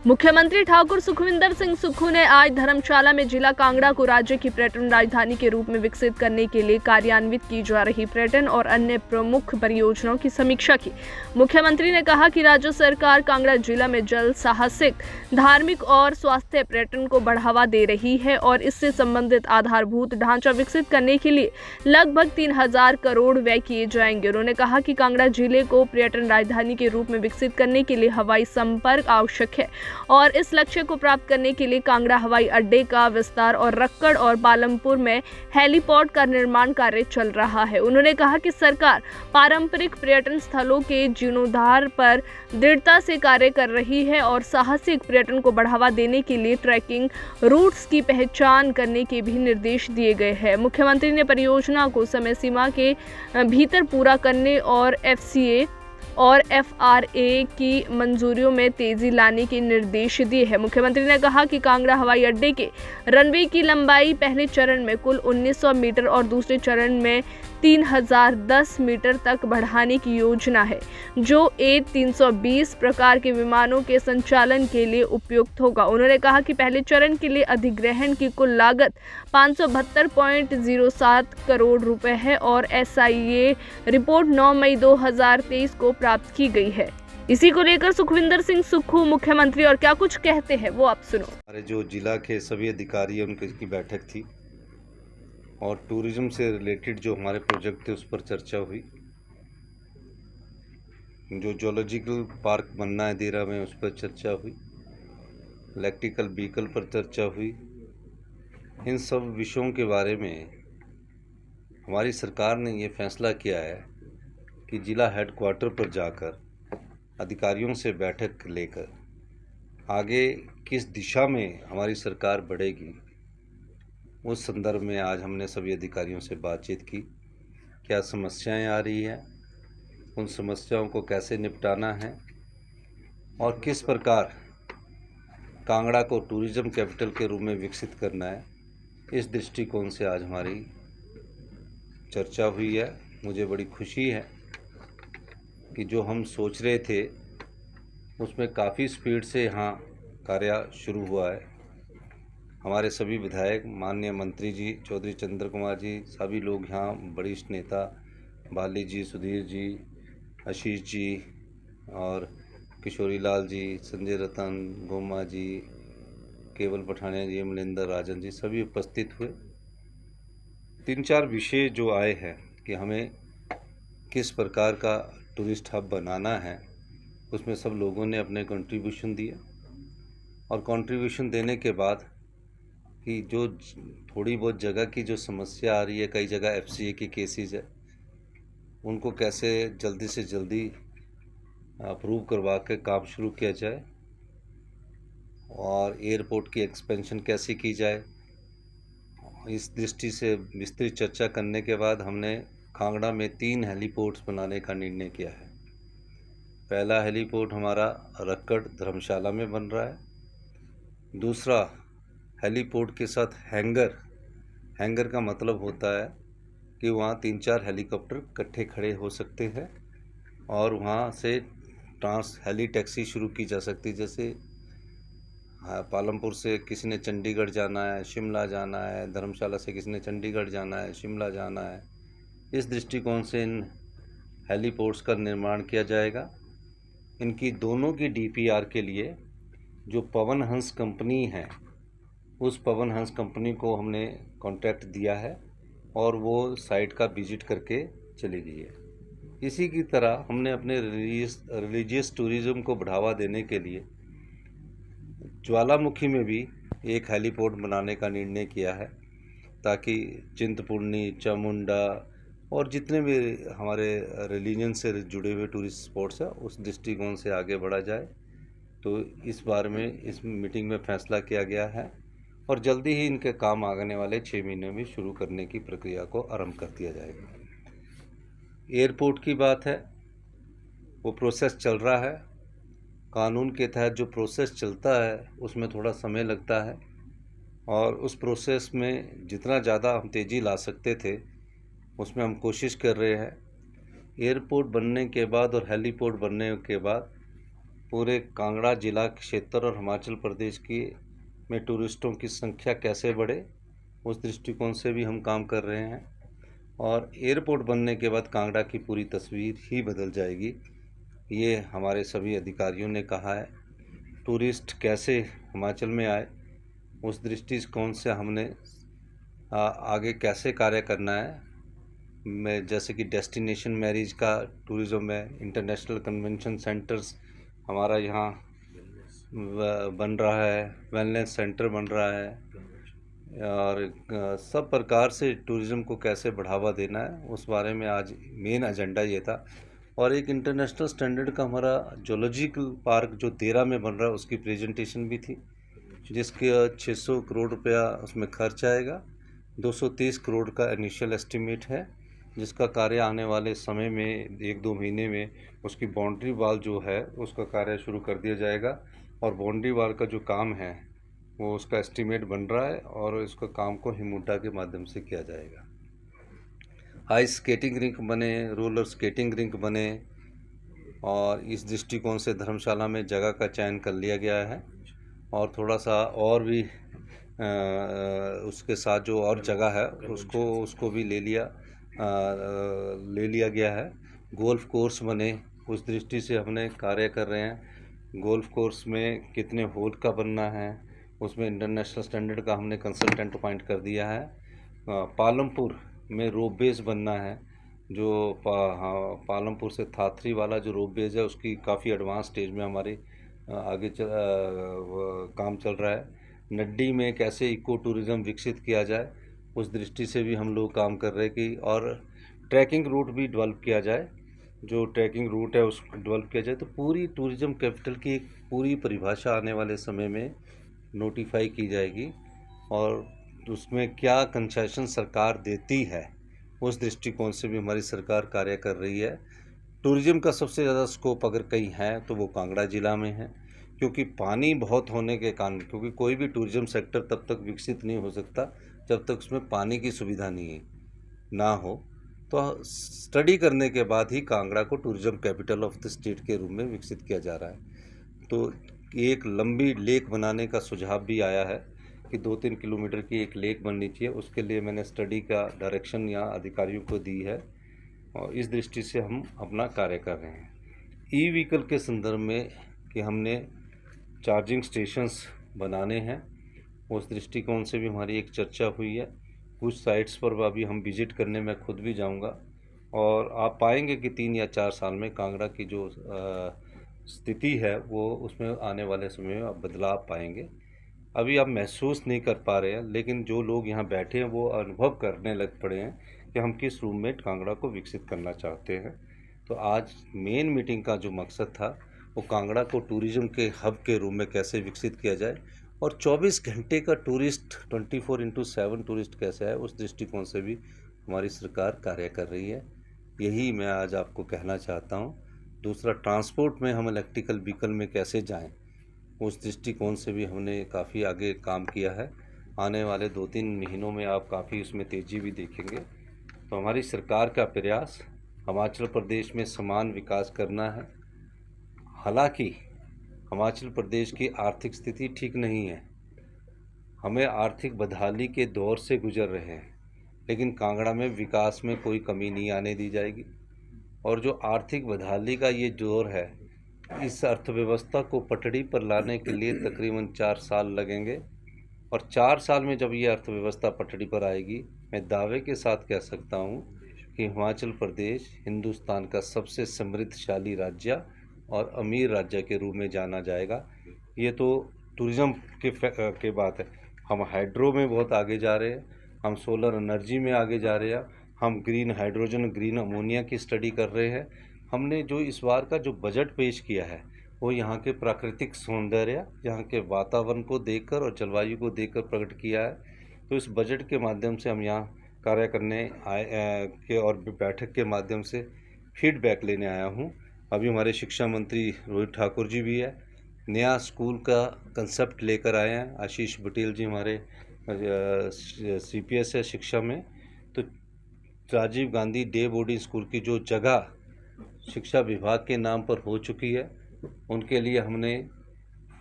मुख्यमंत्री ठाकुर सुखविंदर सिंह सुक्खू ने आज धर्मशाला में जिला कांगड़ा को राज्य की पर्यटन राजधानी के रूप में विकसित करने के लिए कार्यान्वित की जा रही पर्यटन और अन्य प्रमुख परियोजनाओं की समीक्षा की। मुख्यमंत्री ने कहा कि राज्य सरकार कांगड़ा जिला में जल, साहसिक, धार्मिक और स्वास्थ्य पर्यटन को बढ़ावा दे रही है और इससे संबंधित आधारभूत ढांचा विकसित करने के लिए लगभग 3000 करोड़ व्यय किए जाएंगे। उन्होंने कहा कि कांगड़ा जिले को पर्यटन राजधानी के रूप में विकसित करने के लिए हवाई संपर्क आवश्यक है और इस लक्ष्य को प्राप्त करने के लिए कांगड़ा हवाई अड्डे का विस्तार और रक्कड़ और पालमपुर में हेलीपॉड का निर्माण कार्य चल रहा है। उन्होंने कहा कि सरकार पारंपरिक पर्यटन स्थलों के जीर्णोद्धार पर दृढ़ता से कार्य कर रही है और साहसिक पर्यटन को बढ़ावा देने के लिए ट्रैकिंग रूट्स की पहचान करने के भी निर्देश दिए गए हैं। मुख्यमंत्री ने परियोजना को समय सीमा के भीतर पूरा करने और FCA और FRA की मंजूरियों में तेजी लाने के निर्देश दिए हैं। मुख्यमंत्री ने कहा कि कांगड़ा हवाई अड्डे के रनवे की लंबाई पहले चरण में कुल 1900 मीटर और दूसरे चरण में 3010 मीटर तक बढ़ाने की योजना है, जो A320 प्रकार के विमानों के संचालन के लिए उपयुक्त होगा। उन्होंने कहा कि पहले चरण के लिए अधिग्रहण की कुल लागत 572.07 करोड़ रुपए है और SIA रिपोर्ट 9 मई 2023 को प्राप्त की गई है। इसी को लेकर सुखविंदर सिंह सुक्खू मुख्यमंत्री और क्या कुछ कहते हैं वो आप सुनो। हमारे जो जिला के सभी अधिकारी उनकी बैठक थी और टूरिज्म से रिलेटेड जो हमारे प्रोजेक्ट थे उस पर चर्चा हुई। जो जूलॉजिकल पार्क बनना है देरा में उस पर चर्चा हुई। इलेक्ट्रिकल व्हीकल पर चर्चा हुई। इन सब विषयों के बारे में हमारी सरकार ने ये फैसला किया है कि जिला हेडक्वार्टर पर जाकर अधिकारियों से बैठक लेकर आगे किस दिशा में हमारी सरकार बढ़ेगी उस संदर्भ में आज हमने सभी अधिकारियों से बातचीत की। क्या समस्याएं आ रही हैं, उन समस्याओं को कैसे निपटाना है और किस प्रकार कांगड़ा को टूरिज्म कैपिटल के रूप में विकसित करना है, इस दृष्टिकोण से आज हमारी चर्चा हुई है। मुझे बड़ी खुशी है कि जो हम सोच रहे थे उसमें काफ़ी स्पीड से यहाँ कार्य शुरू हुआ है। हमारे सभी विधायक, माननीय मंत्री जी, चौधरी चंद्र कुमार जी, सभी लोग यहाँ, वरिष्ठ नेता बाली जी, सुधीर जी, आशीष जी और किशोरी लाल जी, संजय रतन, गोमा जी, केवल पठानिया जी, मलिंदर राजन जी, सभी उपस्थित हुए। 3-4 विषय जो आए हैं कि हमें किस प्रकार का टूरिस्ट हब बनाना है, उसमें सब लोगों ने अपने कंट्रीब्यूशन दिया और कंट्रीब्यूशन देने के बाद कि जो थोड़ी बहुत जगह की जो समस्या आ रही है, कई जगह FCA के केसेस है, उनको कैसे जल्दी से जल्दी अप्रूव करवा के काम शुरू किया जाए और एयरपोर्ट की एक्सपेंशन कैसे की जाए। इस दृष्टि से विस्तृत चर्चा करने के बाद हमने कांगड़ा में 3 हेलीपोर्ट्स बनाने का निर्णय किया है। पहला हेलीपोर्ट हमारा रक्कड़ धर्मशाला में बन रहा है। दूसरा हेलीपोर्ट के साथ हैंगर का मतलब होता है कि वहाँ 3-4 हेलीकॉप्टर इकट्ठे खड़े हो सकते हैं और वहाँ से हेली टैक्सी शुरू की जा सकती है। जैसे पालमपुर से किसी ने चंडीगढ़ जाना है, शिमला जाना है, धर्मशाला से किसी ने चंडीगढ़ जाना है, शिमला जाना है, इस दृष्टिकोण से इन हेलीपोर्ट्स का निर्माण किया जाएगा। इनकी दोनों की DPR के लिए जो पवन हंस कंपनी है, उस पवन हंस कंपनी को हमने कॉन्ट्रैक्ट दिया है और वो साइट का विजिट करके चली गई है। इसी की तरह हमने अपने रिलीजियस टूरिज़्म को बढ़ावा देने के लिए ज्वालामुखी में भी एक हेलीपोर्ट बनाने का निर्णय किया है, ताकि चिंतपूर्णी, चामुंडा और जितने भी हमारे रिलीजन से जुड़े हुए टूरिस्ट स्पॉट्स हैं उस दृष्टिकोण से आगे बढ़ा जाए। तो इस बारे में इस मीटिंग में फैसला किया गया है और जल्दी ही इनके काम आने वाले 6 महीने में शुरू करने की प्रक्रिया को आरंभ कर दिया जाएगा। एयरपोर्ट की बात है, वो प्रोसेस चल रहा है। कानून के तहत जो प्रोसेस चलता है उसमें थोड़ा समय लगता है और उस प्रोसेस में जितना ज़्यादा हम तेज़ी ला सकते थे उसमें हम कोशिश कर रहे हैं। एयरपोर्ट बनने के बाद और हेलीपोर्ट बनने के बाद पूरे कांगड़ा जिला क्षेत्र और हिमाचल प्रदेश की में टूरिस्टों की संख्या कैसे बढ़े, उस दृष्टिकोण से भी हम काम कर रहे हैं। और एयरपोर्ट बनने के बाद कांगड़ा की पूरी तस्वीर ही बदल जाएगी, ये हमारे सभी अधिकारियों ने कहा है। टूरिस्ट कैसे हिमाचल में आए, उस दृष्टिकोण से हमने आगे कैसे कार्य करना है। मैं जैसे कि डेस्टिनेशन मैरिज का टूरिज़्म है, इंटरनेशनल कन्वेंशन सेंटर्स हमारा यहाँ बन रहा है, वेलनेस सेंटर बन रहा है, और सब प्रकार से टूरिज़्म को कैसे बढ़ावा देना है, उस बारे में आज मेन एजेंडा ये था। और एक इंटरनेशनल स्टैंडर्ड का हमारा जूलॉजिकल पार्क जो देरा में बन रहा है, उसकी प्रेजेंटेशन भी थी, जिसके 600 करोड़ रुपया उसमें खर्च आएगा। 230 करोड़ का इनिशियल एस्टिमेट है, जिसका कार्य आने वाले समय में 1-2 महीने में उसकी बाउंड्री वॉल जो है उसका कार्य शुरू कर दिया जाएगा। और बाउंड्री वॉल का जो काम है वो उसका एस्टिमेट बन रहा है और इसका काम को हिमुडा के माध्यम से किया जाएगा। आइस स्केटिंग रिंक बने, रोलर स्केटिंग रिंक बने, और इस दृष्टिकोण से धर्मशाला में जगह का चयन कर लिया गया है। और थोड़ा सा और भी उसके साथ जो और जगह है उसको भी ले लिया गया है। गोल्फ कोर्स बने, उस दृष्टि से हमने कार्य कर रहे हैं। गोल्फ कोर्स में कितने होल का बनना है, उसमें इंटरनेशनल स्टैंडर्ड का हमने कंसल्टेंट अपॉइंट कर दिया है। पालमपुर में रोपवेज बनना है, जो पालमपुर से थाथरी वाला जो रोपवेज है उसकी काफ़ी एडवांस स्टेज में हमारे आगे काम चल रहा है। नड्डी में कैसे इको टूरिज़्म विकसित किया जाए, उस दृष्टि से भी हम लोग काम कर रहे हैं कि और ट्रैकिंग रूट भी डेवलप किया जाए। जो ट्रैकिंग रूट है उसको डेवलप किया जाए, तो पूरी टूरिज़्म कैपिटल की एक पूरी परिभाषा आने वाले समय में नोटिफाई की जाएगी। और उसमें क्या कंसेशन सरकार देती है, उस दृष्टिकोण से भी हमारी सरकार कार्य कर रही है। टूरिज़्म का सबसे ज़्यादा स्कोप अगर कहीं है तो वो कांगड़ा ज़िला में है, क्योंकि पानी बहुत होने के कारण, क्योंकि कोई भी टूरिज़्म सेक्टर तब तक विकसित नहीं हो सकता जब तक उसमें पानी की सुविधा नहीं ना हो। तो स्टडी करने के बाद ही कांगड़ा को tourism capital of the state के रूप में विकसित किया जा रहा है। तो एक लंबी लेक बनाने का सुझाव भी आया है कि 2-3 किलोमीटर की एक लेक बननी चाहिए। उसके लिए मैंने स्टडी का डायरेक्शन यहाँ अधिकारियों को दी है, और इस दृष्टि से हम अपना कार्य कर रहे हैं। ई व्हीकल के संदर्भ में कि हमने चार्जिंग स्टेशंस बनाने हैं, उस दृष्टिकोण से भी हमारी एक चर्चा हुई है। कुछ साइट्स पर अभी हम विजिट करने में खुद भी जाऊंगा, और आप पाएंगे कि 3 या 4 साल में कांगड़ा की जो स्थिति है वो उसमें आने वाले समय में आप बदलाव पाएंगे। अभी आप महसूस नहीं कर पा रहे हैं, लेकिन जो लोग यहाँ बैठे हैं वो अनुभव करने लग पड़े हैं कि हम किस रूप में कांगड़ा को विकसित करना चाहते हैं। तो आज मेन मीटिंग का जो मकसद था वो कांगड़ा को टूरिज़्म के हब के रूप में कैसे विकसित किया जाए, और 24 घंटे का टूरिस्ट 24/7 टूरिस्ट कैसे है, उस दृष्टिकोण से भी हमारी सरकार कार्य कर रही है। यही मैं आज आपको कहना चाहता हूँ। दूसरा, ट्रांसपोर्ट में हम इलेक्ट्रिकल व्हीकल में कैसे जाएं, उस दृष्टिकोण से भी हमने काफ़ी आगे काम किया है। आने वाले 2-3 महीनों में आप काफ़ी उसमें तेज़ी भी देखेंगे। तो हमारी सरकार का प्रयास हिमाचल प्रदेश में समान विकास करना है। हालांकि हिमाचल प्रदेश की आर्थिक स्थिति ठीक नहीं है, हमें आर्थिक बदहाली के दौर से गुजर रहे हैं, लेकिन कांगड़ा में विकास में कोई कमी नहीं आने दी जाएगी। और जो आर्थिक बदहाली का ये दौर है, इस अर्थव्यवस्था को पटड़ी पर लाने के लिए तकरीबन 4 साल लगेंगे, और 4 साल में जब ये अर्थव्यवस्था पटड़ी पर आएगी, मैं दावे के साथ कह सकता हूँ कि हिमाचल प्रदेश हिंदुस्तान का सबसे समृद्धशाली राज्य और अमीर राज्य के रूप में जाना जाएगा। ये तो टूरिज़्म के बात है। हम हाइड्रो में बहुत आगे जा रहे हैं, हम सोलर एनर्जी में आगे जा रहे हैं, हम ग्रीन हाइड्रोजन, ग्रीन अमोनिया की स्टडी कर रहे हैं। हमने जो इस बार का जो बजट पेश किया है वो यहाँ के प्राकृतिक सौंदर्य, यहाँ के वातावरण को देखकर और जलवायु को देखकर प्रकट किया है। तो इस बजट के माध्यम से हम यहाँ कार्य करने आए और बैठक के माध्यम से फीडबैक लेने आया हूँ। अभी हमारे शिक्षा मंत्री रोहित ठाकुर जी भी है, नया स्कूल का कंसेप्ट लेकर आए हैं। आशीष पटेल जी हमारे CPS है शिक्षा में। तो Rajiv Gandhi day boarding school की जो जगह शिक्षा विभाग के नाम पर हो चुकी है, उनके लिए हमने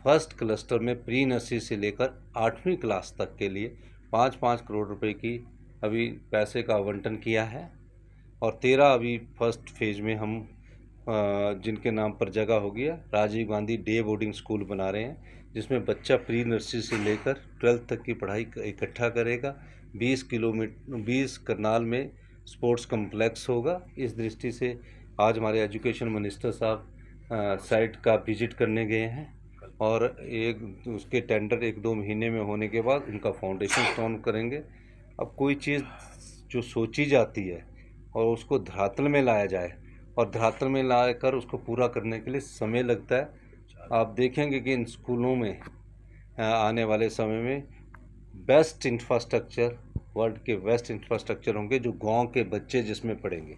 फर्स्ट क्लस्टर में प्री नर्सरी से लेकर 8वीं क्लास तक के लिए 5-5 करोड़ रुपए की अभी पैसे का आवंटन किया है और 13 अभी फर्स्ट फेज में हम जिनके नाम पर जगह हो गया Rajiv Gandhi day boarding school बना रहे हैं, जिसमें बच्चा प्री नर्सरी से लेकर 12th तक की पढ़ाई इकट्ठा करेगा। 20 करनाल में स्पोर्ट्स कम्प्लेक्स होगा। इस दृष्टि से आज हमारे एजुकेशन मिनिस्टर साहब साइट का विजिट करने गए हैं और उसके टेंडर 1-2 महीने में होने के बाद उनका फाउंडेशन स्टोन करेंगे। अब कोई चीज़ जो सोची जाती है और उसको धरातल में लाया जाए और धरातल में लाकर उसको पूरा करने के लिए समय लगता है। आप देखेंगे कि इन स्कूलों में आने वाले समय में बेस्ट इंफ्रास्ट्रक्चर, वर्ल्ड के बेस्ट इंफ्रास्ट्रक्चर होंगे जो गांव के बच्चे जिसमें पढ़ेंगे।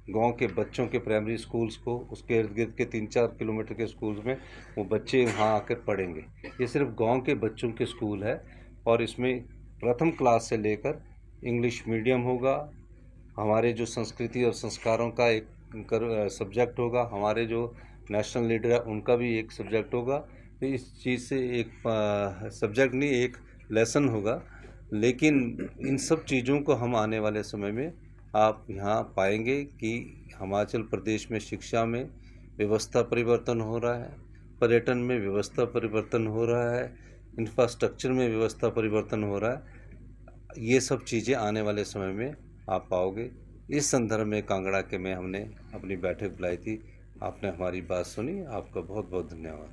गांव के बच्चों के प्राइमरी स्कूल्स को उसके इर्द गिर्द के 3-4 किलोमीटर के स्कूल्स में वो बच्चे वहाँ आकर पढ़ेंगे। ये सिर्फ गांव के बच्चों के स्कूल है और इसमें प्रथम क्लास से लेकर इंग्लिश मीडियम होगा। हमारे जो संस्कृति और संस्कारों का एक सब्जेक्ट होगा, हमारे जो नेशनल लीडर है उनका भी एक सब्जेक्ट होगा। तो इस चीज़ से एक सब्जेक्ट नहीं, एक लेसन होगा। लेकिन इन सब चीज़ों को हम आने वाले समय में आप यहाँ पाएंगे कि हिमाचल प्रदेश में शिक्षा में व्यवस्था परिवर्तन हो रहा है, पर्यटन में व्यवस्था परिवर्तन हो रहा है, इंफ्रास्ट्रक्चर में व्यवस्था परिवर्तन हो रहा है। ये सब चीज़ें आने वाले समय में आप पाओगे। इस संदर्भ में कांगड़ा के में हमने अपनी बैठक बुलाई थी। आपने हमारी बात सुनी, आपका बहुत बहुत धन्यवाद।